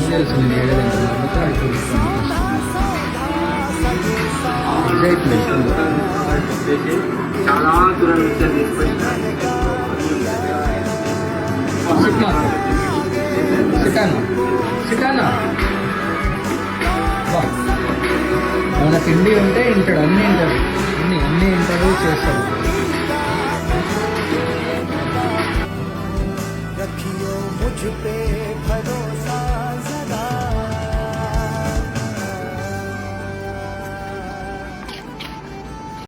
తెలుసు నేను ఏడలేదు చాలా దూరం నుంచి సిటానా మన తిండి ఉంటే ఇంటాడు అన్నీ వింటాడు అన్నీ ఇంటర్వ్యూ చేస్తాడు.